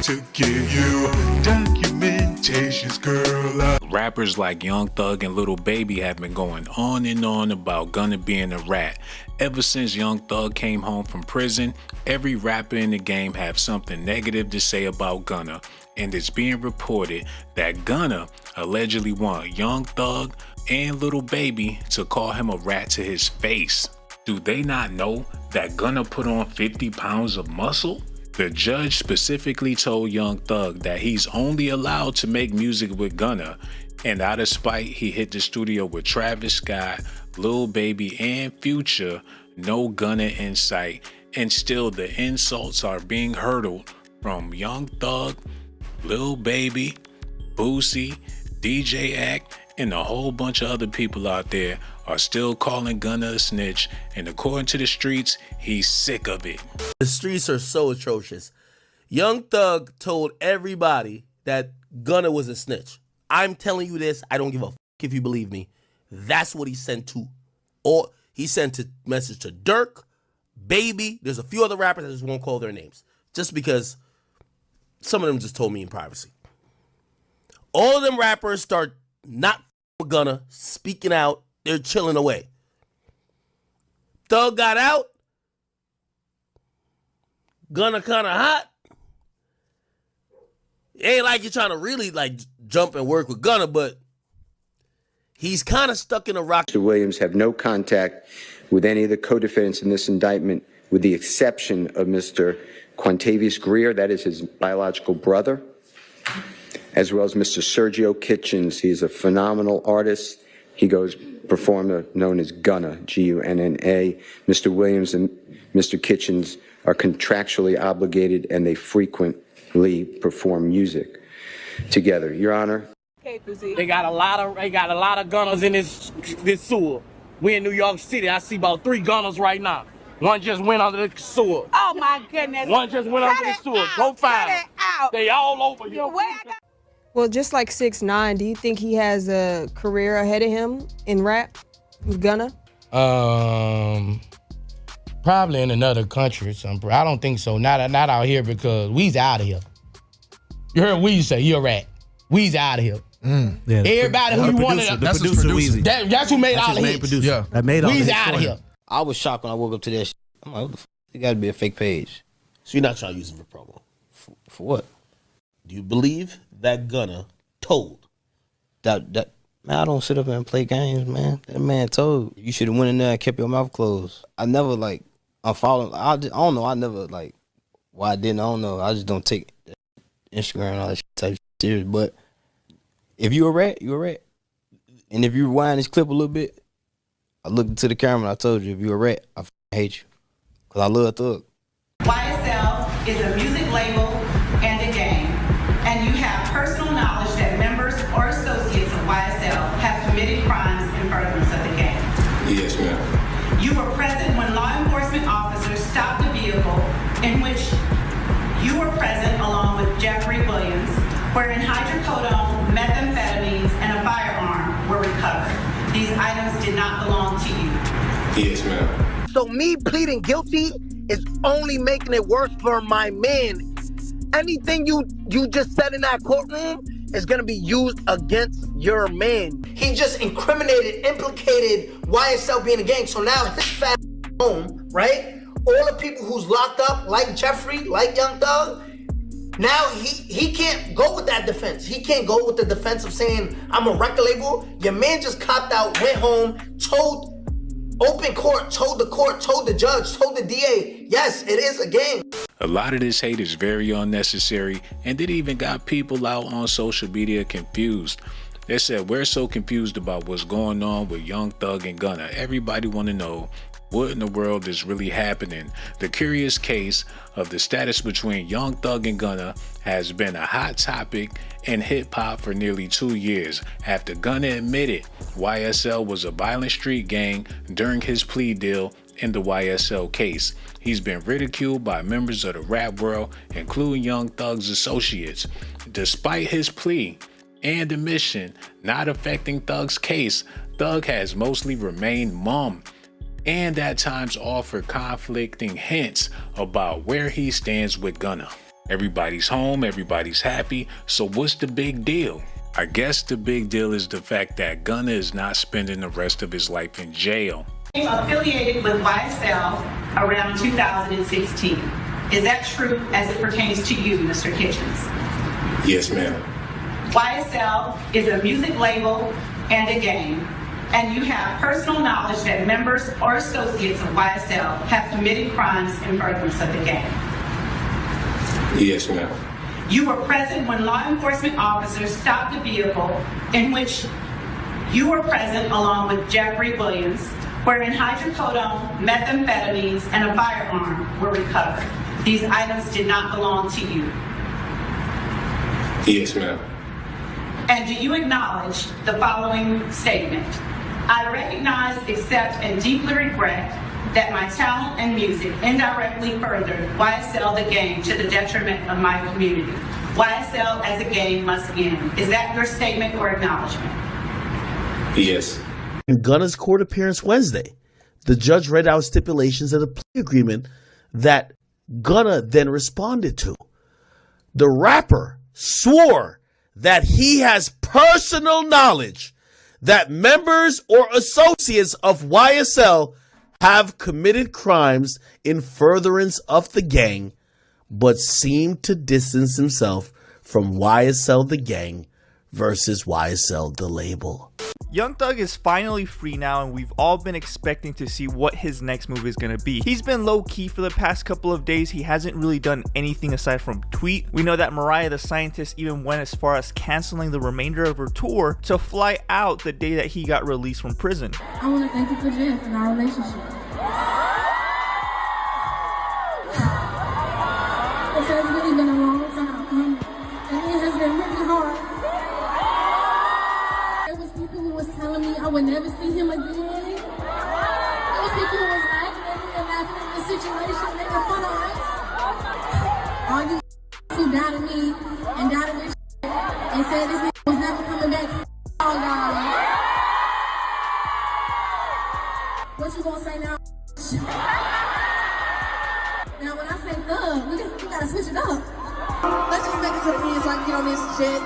to give you documentations, girl. Rappers like Young Thug and Lil Baby have been going on and on about Gunna being a rat. Ever since Young Thug came home from prison, every rapper in the game have something negative to say about Gunna, and it's being reported that Gunna allegedly want Young Thug and Lil Baby to call him a rat to his face. Do they not know that Gunna put on 50 pounds of muscle? The judge specifically told Young Thug that he's only allowed to make music with Gunna, and out of spite, he hit the studio with Travis Scott, Lil Baby, and Future, no Gunna in sight, and still the insults are being hurled from Young Thug, Lil Baby, Boosie, DJ Act, and a whole bunch of other people out there are still calling Gunna a snitch, and according to the streets, he's sick of it. The streets are so atrocious. Young Thug told everybody that Gunna was a snitch. I'm telling you this, I don't give a f if you believe me. That's what he sent to, or he sent a message to Dirk, Baby. There's a few other rappers, I just won't call their names, just because some of them just told me in privacy. All of them rappers start not with Gunna, speaking out, they're chilling away. Thug got out, Gunna kind of hot. It ain't like you're trying to really like jump and work with Gunna, but he's kind of stuck in a rock. Mr. Williams have no contact with any of the co-defendants in this indictment, with the exception of Mr. Quantavious Greer, that is his biological brother, as well as Mr. Sergio Kitchens. He's a phenomenal artist. He goes performer known as Gunna, G-U-N-N-A. Mr. Williams and Mr. Kitchens are contractually obligated, and they frequently perform music together. Your Honor. They got a lot of Gunnas in this sewer. We in New York City. I see about 3 Gunnas right now. One just went under the sewer. Oh my goodness. One just went under the sewer. Go find them. They all over here. Well, just like 6ix9ine, do you think he has a career ahead of him in rap with Gunna? Probably in another country or something. I don't think so. Not out here, because Weezy out of here. You heard Weezy say, you're a rat. Weezy out of here. Yeah, everybody who you wanted. That's producer Weezy. That's who made all the hits. Producer. Yeah, that made all the hits. Weezy out of here. I was shocked when I woke up to that shit. I'm like, what the f***? It got to be a fake page. So you're not trying to use it for promo? For what? Do you believe that Gunna told? Man, I don't sit up and play games, man. That man told. You should have went in there and kept your mouth closed. I never, like, I don't know. I never, like, why I didn't, I don't know. I just don't take Instagram and all that shit type serious. But if you a rat, you a rat. And if you rewind this clip a little bit, I looked into the camera and I told you, if you a rat, I hate you. Because I love Thug. YSL is a music label and a gang. And you have personal knowledge that members or associates of YSL have committed crimes in furtherance of the gang. Yes, ma'am. You were present when law enforcement officers stopped a vehicle in which you were present along with Jeffrey Williams, wherein hydrocodone, methamphetamines, and a firearm were recovered. These items did not belong to you. Yes, ma'am. So me pleading guilty is only making it worse for my man. Anything you just said in that courtroom is gonna be used against your man. He just implicated YSL being a gang. So now his fat home, right? All the people who's locked up, like Jeffrey, like Young Thug, now he can't go with that defense. He can't go with the defense of saying, I'm a record label. Your man just copped out, went home, told open court, told the judge, told the DA, yes, it is a gang. A lot of this hate is very unnecessary, and it even got people out on social media confused. They said, we're so confused about what's going on with Young Thug and Gunna. Everybody want to know what in the world is really happening. The curious case of the status between Young Thug and Gunna has been a hot topic in hip-hop for nearly 2 years after Gunna admitted YSL was a violent street gang during his plea deal in the YSL case. He's been ridiculed by members of the rap world, including Young Thug's associates. Despite his plea and admission not affecting Thug's case, Thug has mostly remained mum and at times offered conflicting hints about where he stands with Gunna. Everybody's home, everybody's happy, so what's the big deal? I guess the big deal is the fact that Gunna is not spending the rest of his life in jail. Affiliated with YSL around 2016. Is that true as it pertains to you, Mr. Kitchens? Yes, ma'am. YSL is a music label and a gang, and you have personal knowledge that members or associates of YSL have committed crimes in furtherance of the gang. Yes, ma'am. You were present when law enforcement officers stopped a vehicle in which you were present along with Jeffrey Williams, wherein hydrocodone, methamphetamines, and a firearm were recovered. These items did not belong to you. Yes, ma'am. And do you acknowledge the following statement? I recognize, accept, and deeply regret that my talent and music indirectly furthered YSL the gang to the detriment of my community. YSL as a gang must end. Is that your statement or acknowledgement? Yes. In Gunna's court appearance Wednesday, the judge read out stipulations of the plea agreement that Gunna then responded to. The rapper swore that he has personal knowledge that members or associates of YSL have committed crimes in furtherance of the gang, but seemed to distance himself from YSL the gang versus YSL the label. Young Thug is finally free now, and we've all been expecting to see what his next move is going to be. He's been low-key for the past couple of days. He hasn't really done anything aside from tweet. We know that Mariah the Scientist even went as far as canceling the remainder of her tour to fly out the day that he got released from prison. I want to thank you for Jeff and our relationship. It has really been a long time coming, and it has been really hard. There was people who was telling me I would never see him again. There was people who was laughing at me and laughing at the situation, making fun of us. All you who doubted me and doubted this and said this nigga was never coming back. All y'all. What you gonna say now? Now when I say thug, we gotta switch it up. Let's just make it to the end so I can get on this shit.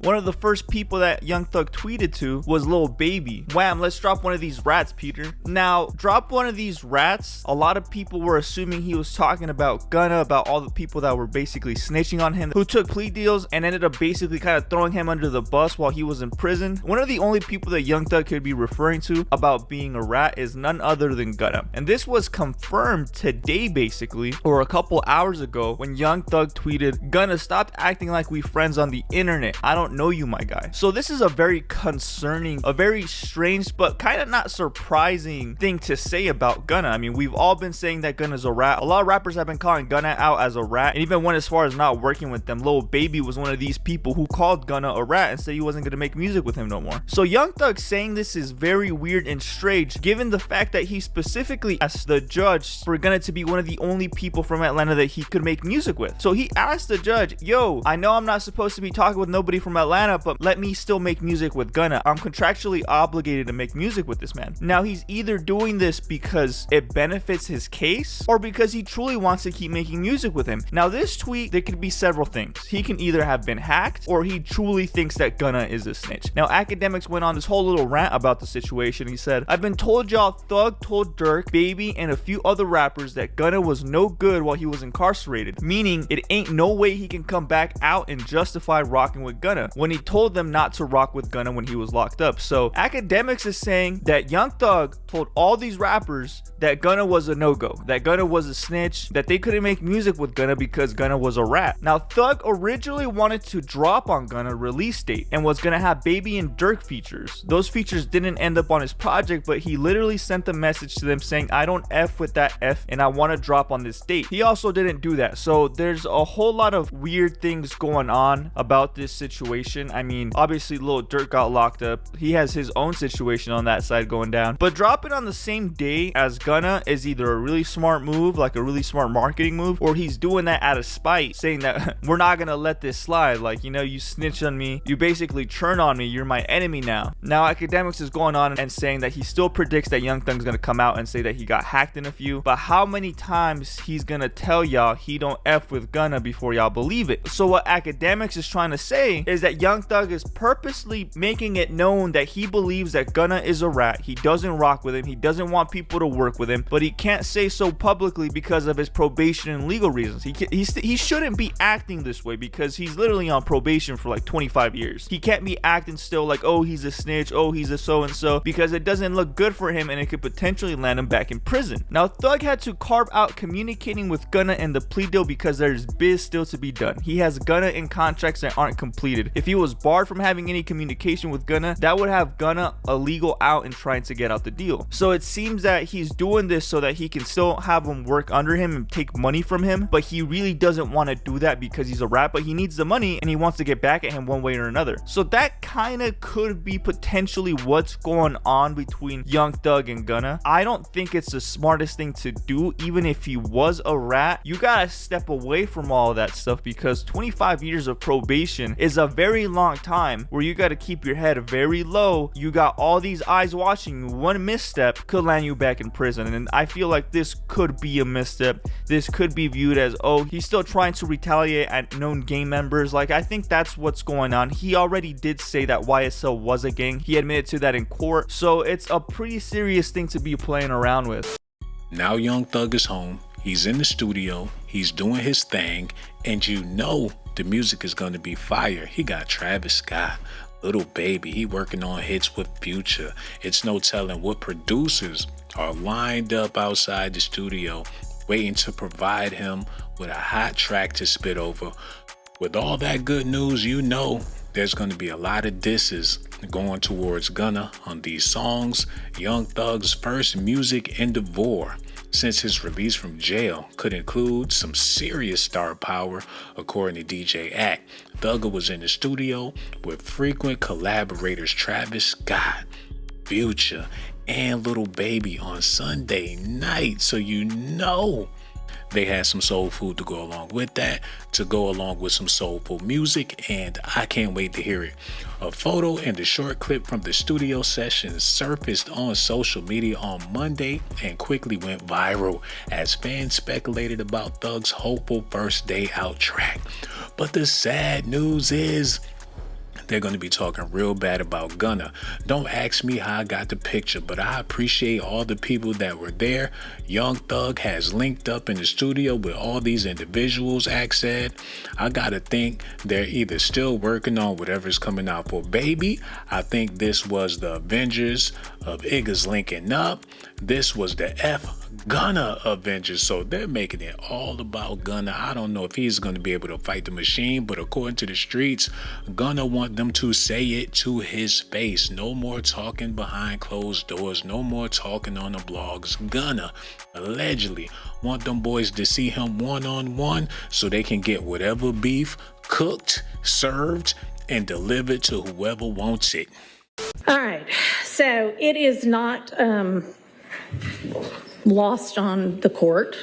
One of the first people that Young Thug tweeted to was Lil Baby. Wham, let's drop one of these rats, Peter. Now, drop one of these rats. A lot of people were assuming he was talking about Gunna, about all the people that were basically snitching on him, who took plea deals and ended up basically kind of throwing him under the bus while he was in prison. One of the only people that Young Thug could be referring to about being a rat is none other than Gunna. And this was confirmed today, basically, or a couple hours ago, when Young Thug tweeted, "Gunna, stop acting like we friends on the internet. I don't know you, my guy." So this is a very concerning, a very strange, but kind of not surprising thing to say about Gunna. I mean, we've all been saying that Gunna's a rat. A lot of rappers have been calling Gunna out as a rat, and even went as far as not working with them. Lil Baby was one of these people who called Gunna a rat and said he wasn't going to make music with him no more. So Young Thug saying this is very weird and strange, given the fact that he specifically asked the judge for Gunna to be one of the only people from Atlanta that he could make music with. So he asked the judge, yo, I know I'm not supposed to be talking with nobody from Atlanta, but let me still make music with Gunna. I'm contractually obligated to make music with this man. Now he's either doing this because it benefits his case or because he truly wants to keep making music with him. Now this tweet, there could be several things. He can either have been hacked or he truly thinks that Gunna is a snitch. Now Akademiks went on this whole little rant about the situation. He said, I've been told y'all Thug told Durk, Baby, and a few other rappers that Gunna was no good while he was incarcerated, meaning it ain't no way he can come back out and justify rocking with Gunna when he told them not to rock with Gunna when he was locked up. So Akademiks is saying that Young Thug told all these rappers that Gunna was a no-go, that Gunna was a snitch, that they couldn't make music with Gunna because Gunna was a rat. Now Thug originally wanted to drop on Gunna release date and was gonna have Baby and Durk features. Those features didn't end up on his project, but he literally sent a message to them saying, I don't F with that F and I want to drop on this date. He also didn't do that. So there's a whole lot of weird things going on about this situation. situation. I mean, obviously Lil Durk got locked up. He has his own situation on that side going down. But dropping on the same day as Gunna is either a really smart move, like a really smart marketing move, or he's doing that out of spite, saying that we're not gonna let this slide. Like, you know, you snitch on me, you basically turn on me, you're my enemy now. Now Akademiks is going on and saying that he still predicts that Young Thug's gonna come out and say that he got hacked in a few, but how many times he's gonna tell y'all he don't F with Gunna before y'all believe it? So what Akademiks is trying to say is that Young Thug is purposely making it known that he believes that Gunna is a rat. He doesn't rock with him, he doesn't want people to work with him, but he can't say so publicly because of his probation and legal reasons. He shouldn't be acting this way because he's literally on probation for like 25 years. He can't be acting still like, oh, he's a snitch, oh, he's a so-and-so, because it doesn't look good for him and it could potentially land him back in prison. Now, Thug had to carve out communicating with Gunna in the plea deal because there's biz still to be done. He has Gunna in contracts that aren't completed. If he was barred from having any communication with Gunna, that would have Gunna a legal out in trying to get out the deal. So it seems that he's doing this so that he can still have him work under him and take money from him, but he really doesn't want to do that because he's a rat, but he needs the money and he wants to get back at him one way or another. So that kind of could be potentially what's going on between Young Thug and Gunna. I don't think it's the smartest thing to do. Even if he was a rat, you gotta step away from all of that stuff because 25 years of probation is a very long time where you gotta keep your head very low. You got all these eyes watching you. One misstep could land you back in prison, and I feel like this could be a misstep. This could be viewed as, oh, he's still trying to retaliate at known gang members. Like, I think that's what's going on. He already did say that YSL was a gang. He admitted to that in court, so it's a pretty serious thing to be playing around with. Now Young Thug is home. He's in the studio. He's doing his thing. And you know the music is going to be fire. He got Travis Scott, Lil Baby. He working on hits with Future. It's no telling what producers are lined up outside the studio waiting to provide him with a hot track to spit over. With all that good news, you know there's going to be a lot of disses going towards Gunna on these songs. Young Thug's first music endeavor since his release from jail could include some serious star power, according to DJ Act. Thugger was in the studio with frequent collaborators Travis Scott, Future, and Lil Baby on Sunday night, so you know they had some soul food to go along with that, to go along with some soulful music, and I can't wait to hear it. A photo and a short clip from the studio session surfaced on social media on Monday and quickly went viral as fans speculated about Thug's hopeful first day out track. But the sad news is they're going to be talking real bad about Gunna. Don't ask me how I got the picture, but I appreciate all the people that were there. Young Thug has linked up in the studio with all these individuals, Act said. I gotta think they're either still working on whatever's coming out for Baby. I think this was the Avengers of Iggas linking up. This was the Gunna Avengers, so they're making it all about Gunna. I don't know if he's going to be able to fight the machine, but according to the streets, Gunna want them to say it to his face. No more talking behind closed doors, no more talking on the blogs. Gunna allegedly want them boys to see him one-on-one so they can get whatever beef cooked, served, and delivered to whoever wants it. All right, so it is not lost on the court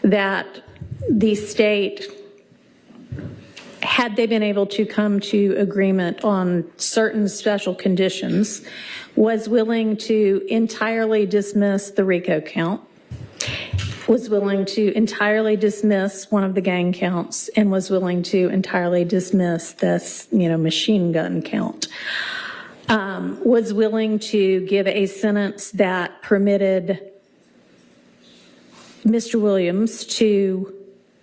that the state, had they been able to come to agreement on certain special conditions, was willing to entirely dismiss the RICO count, was willing to entirely dismiss one of the gang counts, and was willing to entirely dismiss this, machine gun count. Was willing to give a sentence that permitted Mr. Williams to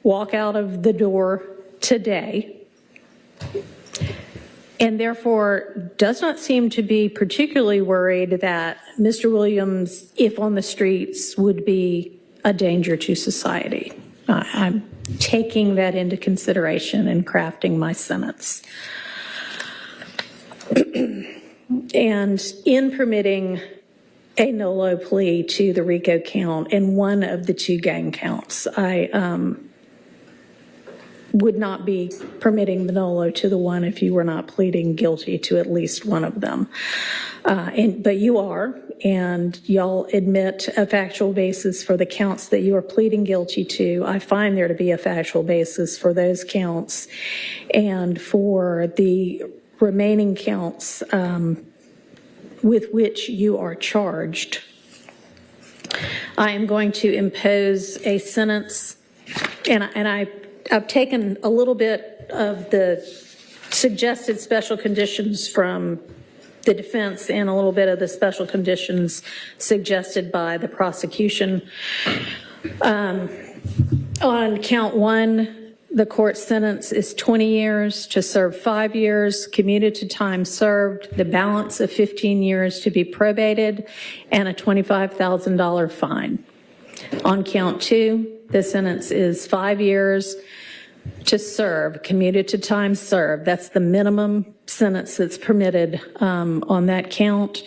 walk out of the door today, and therefore does not seem to be particularly worried that Mr. Williams, if on the streets, would be a danger to society. I'm taking that into consideration in crafting my sentence. And in permitting a no-low plea to the RICO count and one of the two gang counts, I would not be permitting the nolo to the one if you were not pleading guilty to at least one of them. But you are, and y'all admit a factual basis for the counts that you are pleading guilty to. I find there to be a factual basis for those counts, and for the remaining counts with which you are charged. I am going to impose a sentence, and I've taken a little bit of the suggested special conditions from the defense and a little bit of the special conditions suggested by the prosecution. On count one, the court sentence is 20 years to serve 5 years, commuted to time served, the balance of 15 years to be probated, and a $25,000 fine. On count two, the sentence is 5 years to serve, commuted to time served. That's the minimum sentence that's permitted on that count.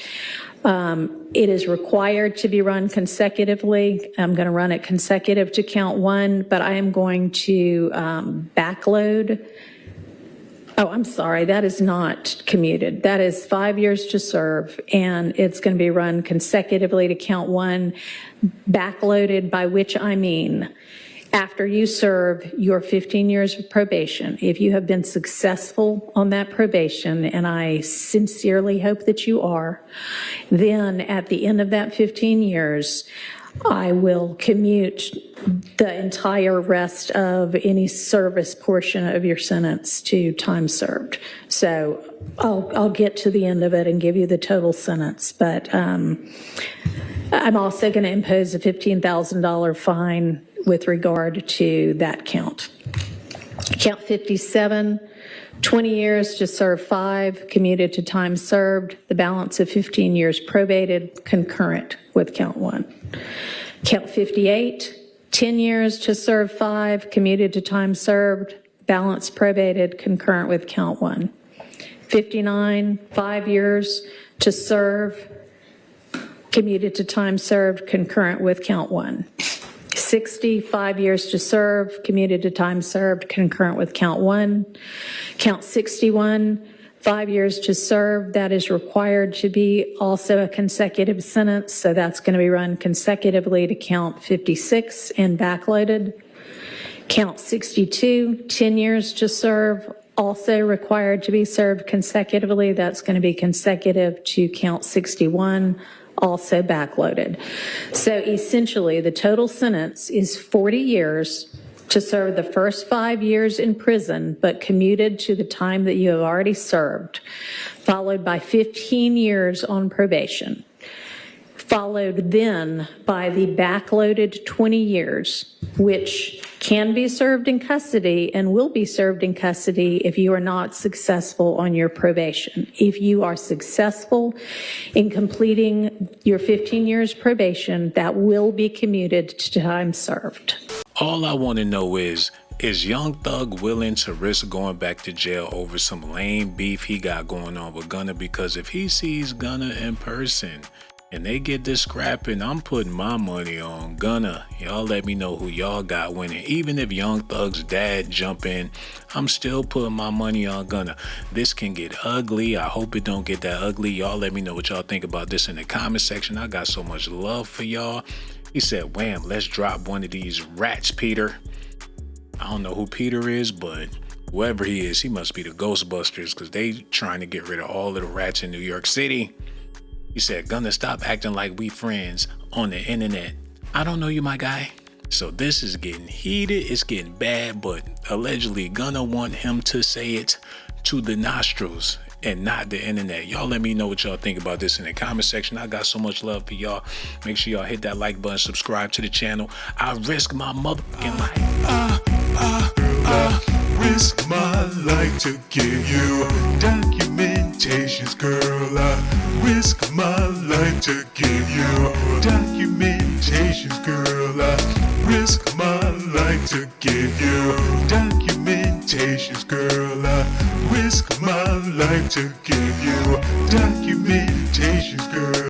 It is required to be run consecutively. I'm going to run it consecutive to count one, but I am going to backload. Oh, I'm sorry, that is not commuted. That is 5 years to serve, and it's going to be run consecutively to count one, backloaded, by which I mean after you serve your 15 years of probation, if you have been successful on that probation, and I sincerely hope that you are, then at the end of that 15 years, I will commute the entire rest of any service portion of your sentence to time served. So I'll get to the end of it and give you the total sentence, but I'm also going to impose a $15,000 fine with regard to that count. Count 57, 20 years to serve 5, commuted to time served, the balance of 15 years probated, concurrent with count 1. Count 58, 10 years to serve 5, commuted to time served, balance probated, concurrent with count 1. 59, 5 years to serve, commuted to time served, concurrent with count 1. 60, 5 years to serve, commuted to time served, concurrent with count 1. Count 61, 5 years to serve, that is required to be also a consecutive sentence, so that's going to be run consecutively to count 56 and backloaded. Count 62, 10 years to serve, also required to be served consecutively, that's going to be consecutive to count 61, also backloaded. So essentially, the total sentence is 40 years to serve the first 5 years in prison, but commuted to the time that you have already served, followed by 15 years on probation, followed then by the backloaded 20 years, which can be served in custody and will be served in custody if you are not successful on your probation. If you are successful in completing your 15 years probation, that will be commuted to time served. All I want to know is Young Thug willing to risk going back to jail over some lame beef he got going on with Gunna? Because if he sees Gunna in person and they get this scrapping, I'm putting my money on Gunna. Y'all let me know who y'all got winning. Even if Young Thug's dad jump in, I'm still putting my money on Gunna. This can get ugly. I hope it don't get that ugly. Y'all let me know what y'all think about this in the comment section. I got so much love for y'all. He said, wham, let's drop one of these rats, Peter. I don't know who Peter is, but whoever he is, he must be the Ghostbusters, because they trying to get rid of all of the rats in New York City. He said, Gunna, stop acting like we friends on the internet. I don't know you, my guy. So this is getting heated. It's getting bad, but allegedly Gunna want him to say it to the nostrils and not the internet. Y'all let me know what y'all think about this in the comment section. I got so much love for y'all. Make sure y'all hit that like button, subscribe to the channel. I risk my motherfucking life. Risk my life to give you documentations, girl. I risk my life to give you documentations, girl. I risk my life to give you documentations, girl. I risk my life to give you